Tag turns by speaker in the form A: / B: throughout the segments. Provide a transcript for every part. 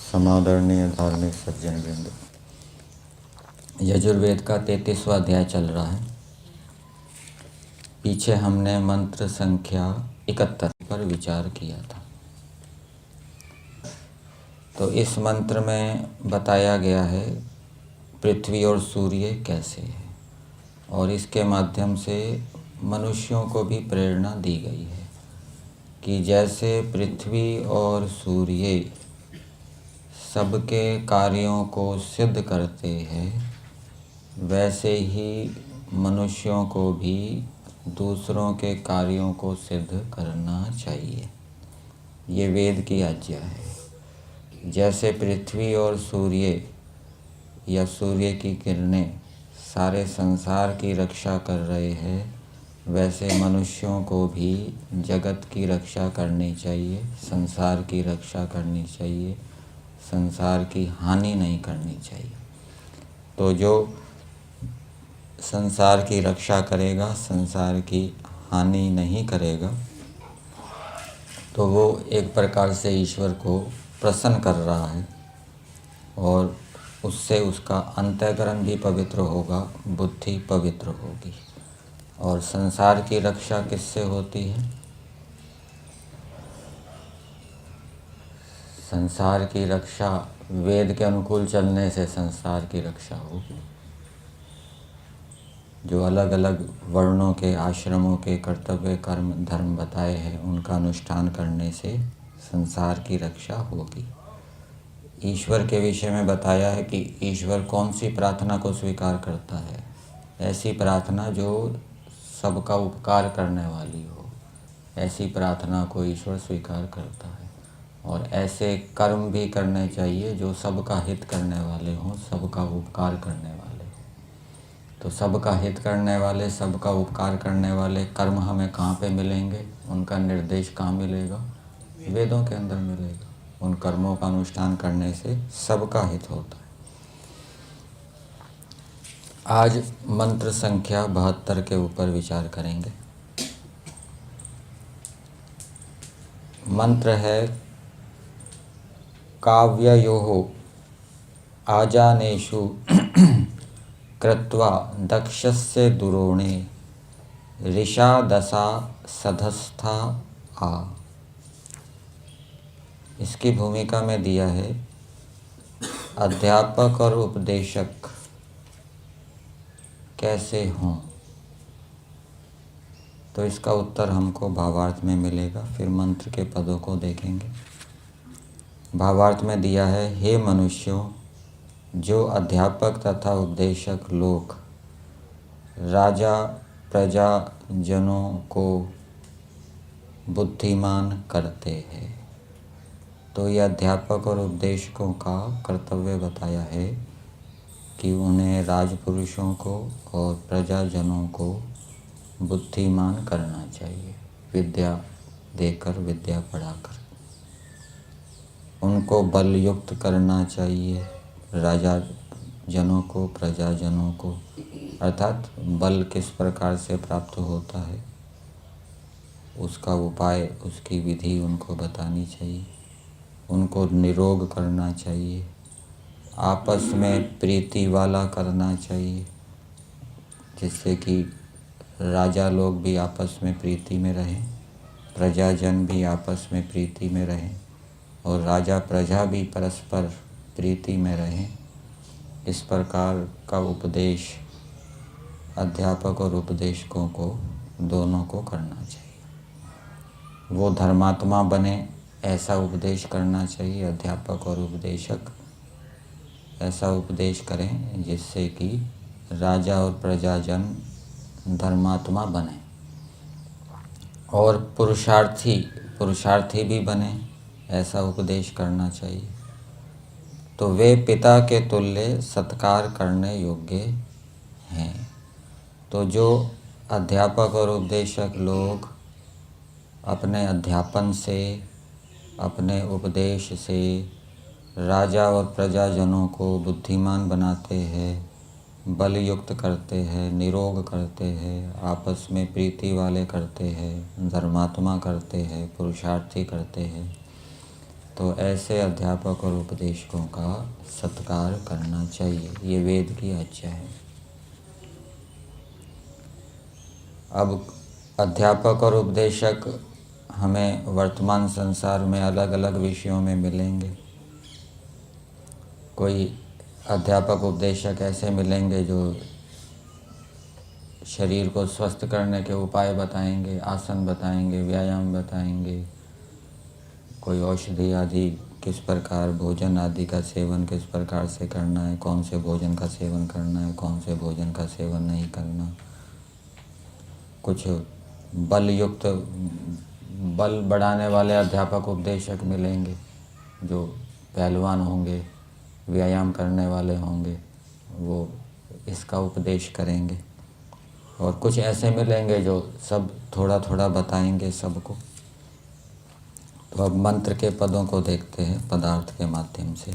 A: समादरणीय धार्मिक सज्जन वृंद, यजुर्वेद का 33वां अध्याय चल रहा है। पीछे हमने मंत्र संख्या 71 पर विचार किया था। तो इस मंत्र में बताया गया है पृथ्वी और सूर्य कैसे है, और इसके माध्यम से मनुष्यों को भी प्रेरणा दी गई है कि जैसे पृथ्वी और सूर्य सबके कार्यों को सिद्ध करते हैं, वैसे ही मनुष्यों को भी दूसरों के कार्यों को सिद्ध करना चाहिए। ये वेद की आज्ञा है। जैसे पृथ्वी और सूर्य या सूर्य की किरणें सारे संसार की रक्षा कर रहे हैं, वैसे मनुष्यों को भी जगत की रक्षा करनी चाहिए, संसार की रक्षा करनी चाहिए, संसार की हानि नहीं करनी चाहिए। तो जो संसार की रक्षा करेगा, संसार की हानि नहीं करेगा, तो वो एक प्रकार से ईश्वर को प्रसन्न कर रहा है, और उससे उसका अंतःकरण भी पवित्र होगा, बुद्धि पवित्र होगी। और संसार की रक्षा किससे होती है? संसार की रक्षा वेद के अनुकूल चलने से संसार की रक्षा होगी। जो अलग अलग वर्णों के, आश्रमों के कर्तव्य कर्म धर्म बताए हैं, उनका अनुष्ठान करने से संसार की रक्षा होगी। ईश्वर के विषय में बताया है कि ईश्वर कौन सी प्रार्थना को स्वीकार करता है? ऐसी प्रार्थना जो सबका उपकार करने वाली हो, ऐसी प्रार्थना को ईश्वर स्वीकार करता है। और ऐसे कर्म भी करने चाहिए जो सबका हित करने वाले हों, सबका उपकार करने वाले हों। तो सबका हित करने वाले, सबका उपकार करने वाले कर्म हमें कहाँ पे मिलेंगे? उनका निर्देश कहाँ मिलेगा? वेदों के अंदर मिलेगा। उन कर्मों का अनुष्ठान करने से सबका हित होता है। आज मंत्र संख्या 72 के ऊपर विचार करेंगे। मंत्र है काव्ययोः आजानेषु कृत्वा दक्षस्य दुरोणे ऋषा दशा सधस्था आ। इसकी भूमिका में दिया है अध्यापक और उपदेशक कैसे हों। तो इसका उत्तर हमको भावार्थ में मिलेगा, फिर मंत्र के पदों को देखेंगे। भावार्थ में दिया है, हे मनुष्यों, जो अध्यापक तथा उपदेशक लोग राजा प्रजा जनों को बुद्धिमान करते हैं। तो ये अध्यापक और उपदेशकों का कर्तव्य बताया है कि उन्हें राजपुरुषों को और प्रजाजनों को बुद्धिमान करना चाहिए, विद्या देकर, विद्या पढ़ाकर। उनको बल युक्त करना चाहिए, राजा जनों को, प्रजाजनों को। अर्थात बल किस प्रकार से प्राप्त होता है, उसका उपाय, उसकी विधि उनको बतानी चाहिए। उनको निरोग करना चाहिए, आपस में प्रीति वाला करना चाहिए, जिससे कि राजा लोग भी आपस में प्रीति में रहें, प्रजाजन भी आपस में प्रीति में रहें, और राजा प्रजा भी परस्पर प्रीति में रहें। इस प्रकार का उपदेश अध्यापक और उपदेशकों को, दोनों को करना चाहिए। वो धर्मात्मा बने, ऐसा उपदेश करना चाहिए। अध्यापक और उपदेशक ऐसा उपदेश करें जिससे कि राजा और प्रजाजन धर्मात्मा बने, और पुरुषार्थी भी बने, ऐसा उपदेश करना चाहिए। तो वे पिता के तुल्य सत्कार करने योग्य हैं। तो जो अध्यापक और उपदेशक लोग अपने अध्यापन से, अपने उपदेश से राजा और प्रजाजनों को बुद्धिमान बनाते हैं, बल युक्त करते हैं, निरोग करते हैं, आपस में प्रीति वाले करते हैं, धर्मात्मा करते हैं, पुरुषार्थी करते हैं, तो ऐसे अध्यापक और उपदेशकों का सत्कार करना चाहिए। ये वेद की आज्ञा है। अब अध्यापक और उपदेशक हमें वर्तमान संसार में अलग अलग विषयों में मिलेंगे। कोई अध्यापक उपदेशक ऐसे मिलेंगे जो शरीर को स्वस्थ करने के उपाय बताएंगे, आसन बताएंगे, व्यायाम बताएंगे, कोई औषधि आदि किस प्रकार, भोजन आदि का सेवन किस प्रकार से करना है, कौन से भोजन का सेवन करना है, कौन से भोजन का सेवन नहीं करना। कुछ बल बढ़ाने वाले अध्यापक उपदेशक मिलेंगे जो पहलवान होंगे, व्यायाम करने वाले होंगे, वो इसका उपदेश करेंगे। और कुछ ऐसे मिलेंगे जो सब थोड़ा थोड़ा बताएंगे सबको। तो अब मंत्र के पदों को देखते हैं पदार्थ के माध्यम से।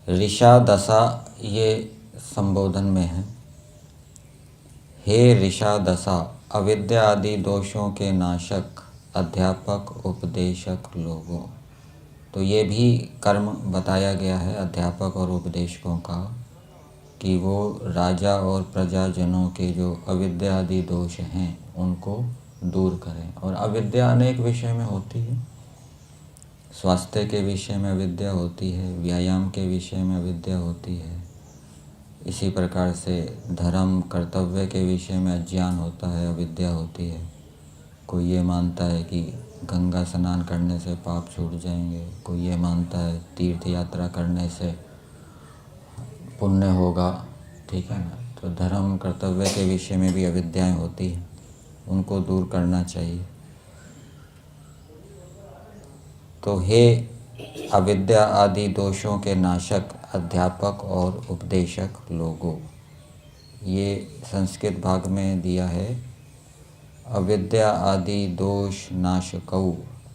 A: ऋषा दशा ये संबोधन में है। हे ऋषा दशा, अविद्या आदि दोषों के नाशक अध्यापक उपदेशक लोगों। तो ये भी कर्म बताया गया है अध्यापक और उपदेशकों का कि वो राजा और प्रजाजनों के जो अविद्या आदि दोष हैं उनको दूर करें। और अविद्या अनेक विषय में होती है। स्वास्थ्य के विषय में अविद्या होती है, व्यायाम के विषय में अविद्या होती है। इसी प्रकार से धर्म कर्तव्य के विषय में अज्ञान होता है, अविद्या होती है। कोई ये मानता है कि गंगा स्नान करने से पाप छूट जाएंगे, कोई ये मानता है तीर्थ यात्रा करने से पुण्य होगा, ठीक है ना। तो धर्म कर्तव्य के विषय में भी अविद्याएं होती हैं, उनको दूर करना चाहिए। तो हे अविद्या आदि दोषों के नाशक अध्यापक और उपदेशक लोगों, ये संस्कृत भाग में दिया है। अविद्या आदि दोष नाशकौ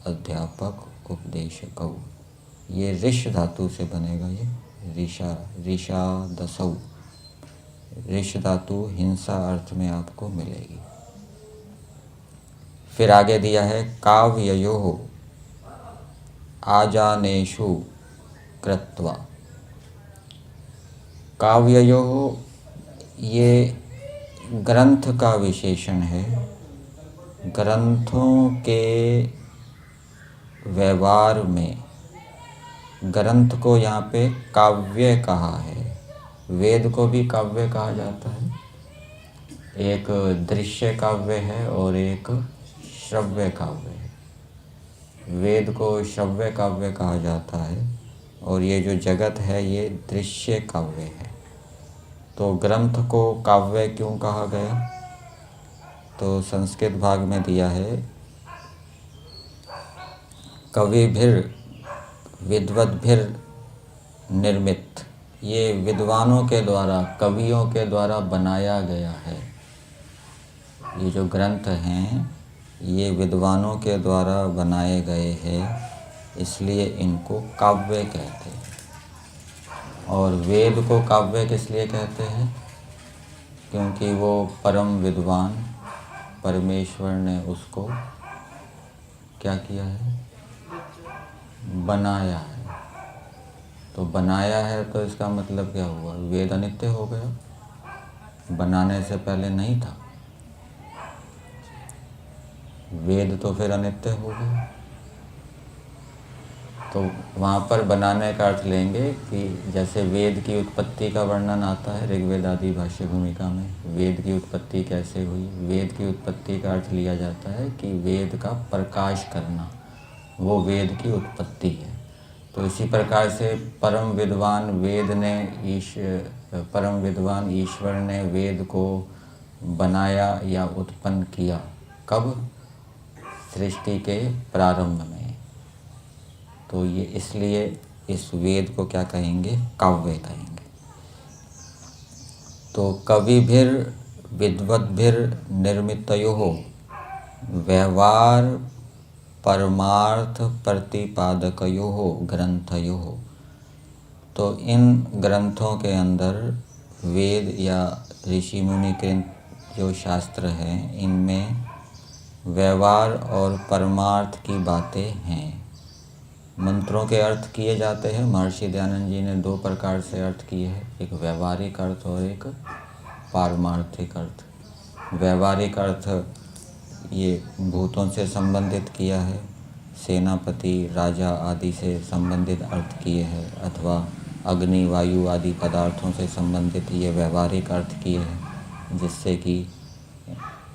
A: अध्यापक उपदेशकौ। ये ऋष धातु से बनेगा। ये ऋषा दसौ, ऋष धातु हिंसा अर्थ में आपको मिलेगी। फिर आगे दिया है काव्ययोः आजानेषु कृत्वा। काव्ययोः ये ग्रंथ का विशेषण है। ग्रंथों के व्यवहार में ग्रंथ को यहाँ पे काव्य कहा है। वेद को भी काव्य कहा जाता है। एक दृश्य काव्य है और एक श्रव्य काव्य है। वेद को श्रव्य काव्य कहा जाता है और ये जो जगत है ये दृश्य काव्य है। तो ग्रंथ को काव्य क्यों कहा गया? तो संस्कृत भाग में दिया है कविभिर विद्वद्भिर निर्मित। ये विद्वानों के द्वारा, कवियों के द्वारा बनाया गया है। ये जो ग्रंथ हैं ये विद्वानों के द्वारा बनाए गए हैं, इसलिए इनको काव्य कहते हैं। और वेद को काव्य किस लिए कहते हैं? क्योंकि वो परम विद्वान परमेश्वर ने उसको क्या किया है? बनाया है। तो बनाया है तो इसका मतलब क्या हुआ? वेद अनित्य हो गया, बनाने से पहले नहीं था। वेद तो फिर अनित्य हो गया। तो वहाँ पर बनाने का अर्थ लेंगे कि जैसे वेद की उत्पत्ति का वर्णन आता है ऋग्वेद आदि भाष्य भूमिका में, वेद की उत्पत्ति कैसे हुई। वेद की उत्पत्ति का अर्थ लिया जाता है कि वेद का प्रकाश करना, वो वेद की उत्पत्ति है। तो इसी प्रकार से परम विद्वान ईश्वर ने वेद को बनाया या उत्पन्न किया। कब? सृष्टि के प्रारंभ में। तो ये इसलिए इस वेद को क्या कहेंगे? काव्य कहेंगे। तो कविभिर विद्वद्भिर निर्मितयोः व्यवहार परमार्थ प्रतिपादकयोः ग्रंथयोः। तो इन ग्रंथों के अंदर वेद या ऋषि मुनि के जो शास्त्र हैं इनमें व्यवहार और परमार्थ की बातें हैं। मंत्रों के अर्थ किए जाते हैं। महर्षि दयानंद जी ने 2 प्रकार से अर्थ किए हैं, एक व्यवहारिक अर्थ और एक पारमार्थिक अर्थ। व्यवहारिक अर्थ ये भूतों से संबंधित किया है, सेनापति राजा आदि से संबंधित अर्थ किए हैं, अथवा अग्नि वायु आदि पदार्थों से संबंधित ये व्यवहारिक अर्थ किए हैं, जिससे कि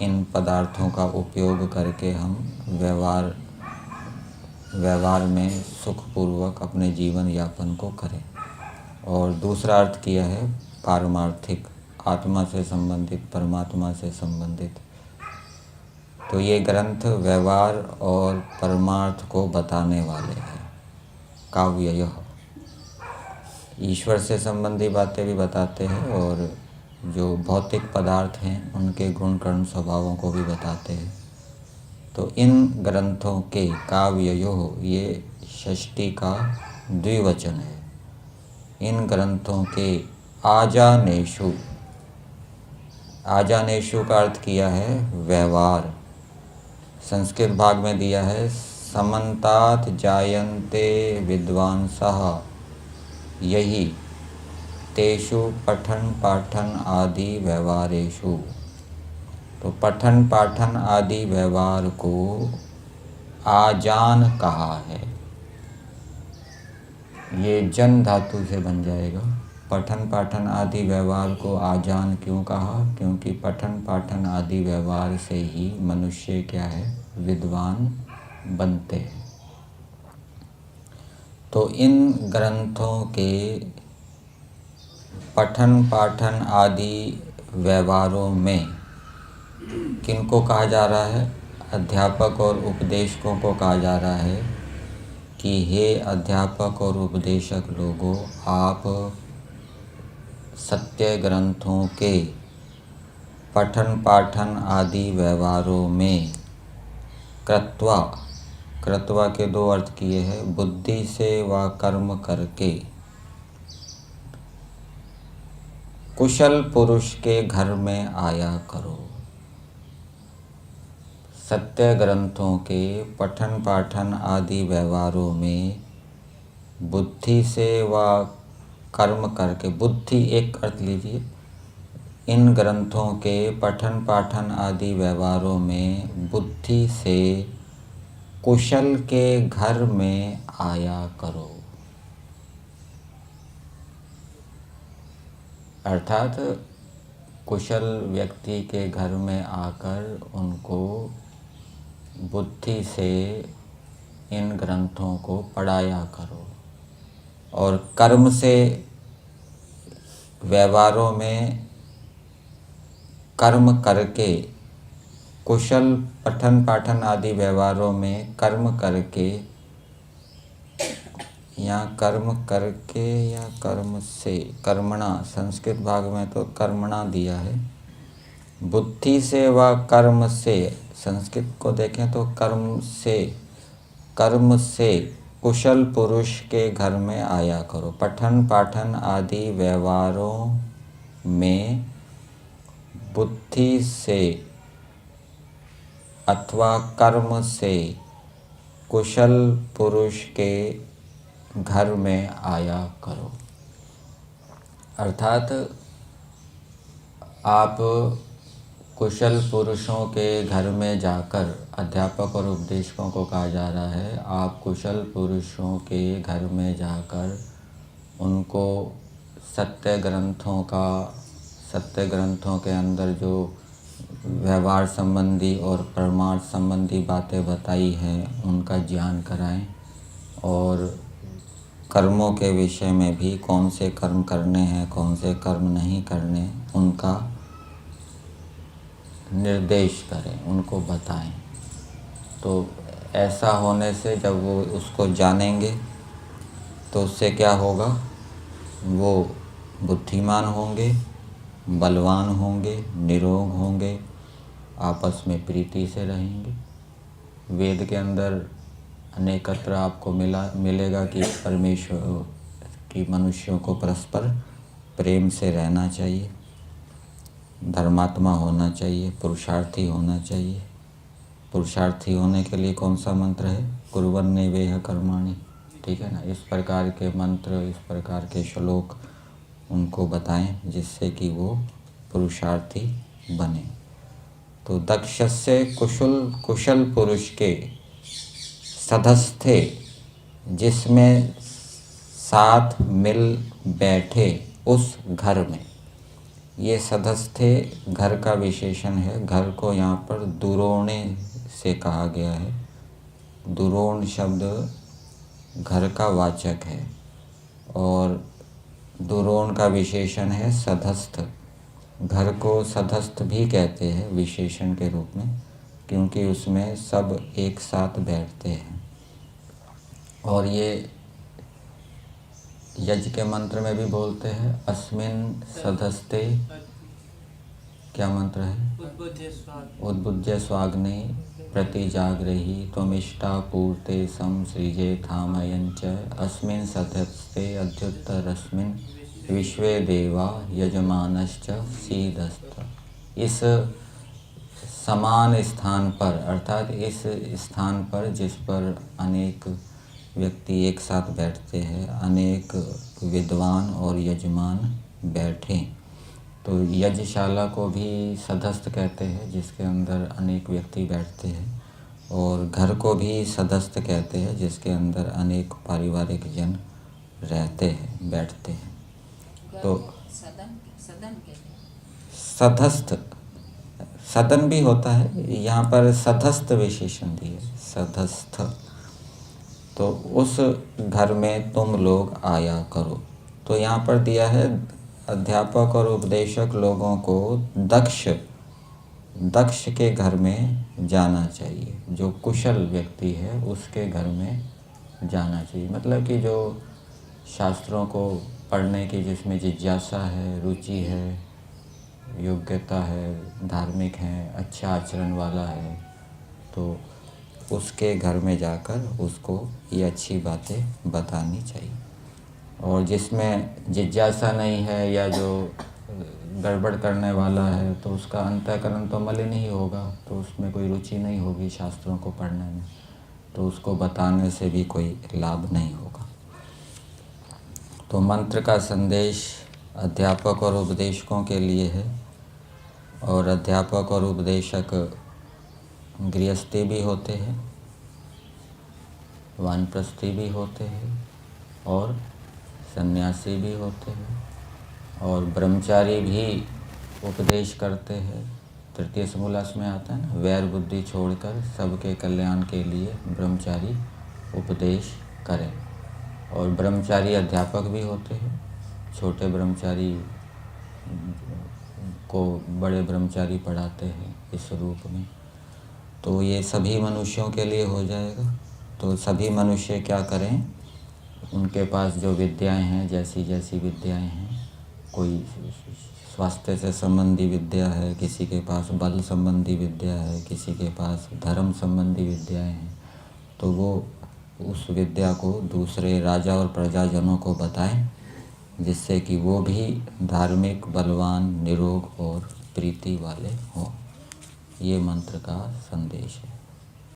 A: इन पदार्थों का उपयोग करके हम व्यवहार में सुखपूर्वक अपने जीवन यापन को करें। और दूसरा अर्थ किया है पारमार्थिक, आत्मा से संबंधित, परमात्मा से संबंधित। तो ये ग्रंथ व्यवहार और परमार्थ को बताने वाले हैं। काव्य यह ईश्वर से संबंधी बातें भी बताते हैं और जो भौतिक पदार्थ हैं उनके गुण कर्म स्वभावों को भी बताते हैं। तो इन ग्रंथों के काव्ययोः, ये षष्ठी का द्विवचन है। इन ग्रंथों के आजानेषु, आजानेषु का अर्थ किया है व्यवहार। संस्कृत भाग में दिया है समन्तात जायन्ते विद्वांसः यही तेषु पठन पाठन आदि व्यवहारेषु। तो पठन पाठन आदि व्यवहार को आजान कहा है। ये जन धातु से बन जाएगा। पठन पाठन आदि व्यवहार को आजान क्यों कहा? क्योंकि पठन पाठन आदि व्यवहार से ही मनुष्य क्या है, विद्वान बनते हैं। तो इन ग्रंथों के पठन पाठन आदि व्यवहारों में किनको कहा जा रहा है? अध्यापक और उपदेशकों को कहा जा रहा है कि हे अध्यापक और उपदेशक लोगों, आप सत्य ग्रंथों के पठन पाठन आदि व्यवहारों में कृत्वा के 2 अर्थ किए हैं, बुद्धि से व कर्म करके कुशल पुरुष के घर में आया करो। सत्य ग्रंथों के पठन पाठन आदि व्यवहारों में बुद्धि से व कर्म करके, बुद्धि एक अर्थ लीजिए, इन ग्रंथों के पठन पाठन आदि व्यवहारों में बुद्धि से कुशल के घर में आया करो। अर्थात कुशल व्यक्ति के घर में आकर उनको बुद्धि से इन ग्रंथों को पढ़ाया करो। और कर्म से, व्यवहारों में कर्म करके, कुशल पठन पाठन आदि व्यवहारों में कर्म करके, या कर्म करके या कर्म से, कर्मणा, संस्कृत भाग में तो कर्मणा दिया है। बुद्धि से व कर्म से, संस्कृत को देखें तो कर्म से कुशल पुरुष के घर में आया करो। पठन पाठन आदि व्यवहारों में बुद्धि से अथवा कर्म से कुशल पुरुष के घर में आया करो। अर्थात आप कुशल पुरुषों के घर में जाकर, अध्यापक और उपदेशकों को कहा जा रहा है, आप कुशल पुरुषों के घर में जाकर उनको सत्य ग्रंथों के अंदर जो व्यवहार संबंधी और परमार्थ संबंधी बातें बताई हैं उनका ज्ञान कराएं। और कर्मों के विषय में भी कौन से कर्म करने हैं, कौन से कर्म नहीं करने, उनका निर्देश करें, उनको बताएं। तो ऐसा होने से जब वो उसको जानेंगे तो उससे क्या होगा, वो बुद्धिमान होंगे, बलवान होंगे, निरोग होंगे, आपस में प्रीति से रहेंगे। वेद के अंदर अनेकत्र आपको मिलेगा कि परमेश्वर की मनुष्यों को परस्पर प्रेम से रहना चाहिए, धर्मात्मा होना चाहिए, पुरुषार्थी होना चाहिए। पुरुषार्थी होने के लिए कौन सा मंत्र है? कुर्वन्नेवेह कर्माणि, ठीक है ना। इस प्रकार के मंत्र, इस प्रकार के श्लोक उनको बताएं जिससे कि वो पुरुषार्थी बने। तो दक्षस्य कुशल पुरुष के सधस्थे, जिसमें साथ मिल बैठे उस घर में। ये सधस्थे घर का विशेषण है। घर को यहाँ पर दुरोणे से कहा गया है। दुरोण शब्द घर का वाचक है और दुरोण का विशेषण है सधस्थ। घर को सधस्थ भी कहते हैं विशेषण के रूप में, क्योंकि उसमें सब एक साथ बैठते हैं। और ये यज्ञ के मंत्र में भी बोलते हैं, अस्मिन् सधस्ते, क्या मंत्र है? उद्बुज्य स्वाग्ने प्रतिजाग्रही त्वमिष्टा पूर्ते संसृजे थामयञ्च अस्मिन् सधस्ते अध्युत्तरस्मिन् विश्वे देवा यजमानश्च सीदस्त। इस समान स्थान पर, अर्थात इस स्थान पर जिस पर अनेक व्यक्ति एक साथ बैठते हैं, अनेक विद्वान और यजमान बैठे, तो यज्ञशाला को भी सधस्थ कहते हैं जिसके अंदर अनेक व्यक्ति बैठते हैं, और घर को भी सधस्थ कहते हैं जिसके अंदर अनेक पारिवारिक जन रहते हैं, बैठते हैं। तो सदन सधस्थ, सदन भी होता है, यहाँ पर सधस्थ विशेषण दिए, सधस्थ। तो उस घर में तुम लोग आया करो। तो यहाँ पर दिया है अध्यापक और उपदेशक लोगों को दक्ष के घर में जाना चाहिए। जो कुशल व्यक्ति है उसके घर में जाना चाहिए। मतलब कि जो शास्त्रों को पढ़ने की जिसमें जिज्ञासा है, रुचि है, योग्यता है, धार्मिक है, अच्छा आचरण वाला है, तो उसके घर में जाकर उसको ये अच्छी बातें बतानी चाहिए। और जिसमें जिज्ञासा नहीं है या जो गड़बड़ करने वाला है, तो उसका अंतःकरण तो मलिन ही होगा, तो उसमें कोई रुचि नहीं होगी शास्त्रों को पढ़ने में, तो उसको बताने से भी कोई लाभ नहीं होगा। तो मंत्र का संदेश अध्यापक और उपदेशकों के लिए है, और अध्यापक और उपदेशक गृहस्थी भी होते हैं, वानप्रस्थी भी होते हैं, और सन्यासी भी होते हैं, और ब्रह्मचारी भी उपदेश करते हैं। तृतीय समूलास में आता है ना, वैर बुद्धि छोड़कर सबके कल्याण के लिए ब्रह्मचारी उपदेश करें। और ब्रह्मचारी अध्यापक भी होते हैं, छोटे ब्रह्मचारी को बड़े ब्रह्मचारी पढ़ाते हैं इस रूप में। तो ये सभी मनुष्यों के लिए हो जाएगा। तो सभी मनुष्य क्या करें, उनके पास जो विद्याएं हैं, जैसी जैसी विद्याएं हैं, कोई स्वास्थ्य से संबंधी विद्या है, किसी के पास बल संबंधी विद्या है, किसी के पास धर्म संबंधी विद्याएं हैं, तो वो उस विद्या को दूसरे राजा और प्रजाजनों को बताएं, जिससे कि वो भी धार्मिक, बलवान, निरोग और प्रीति वाले हों। ये मंत्र का संदेश है।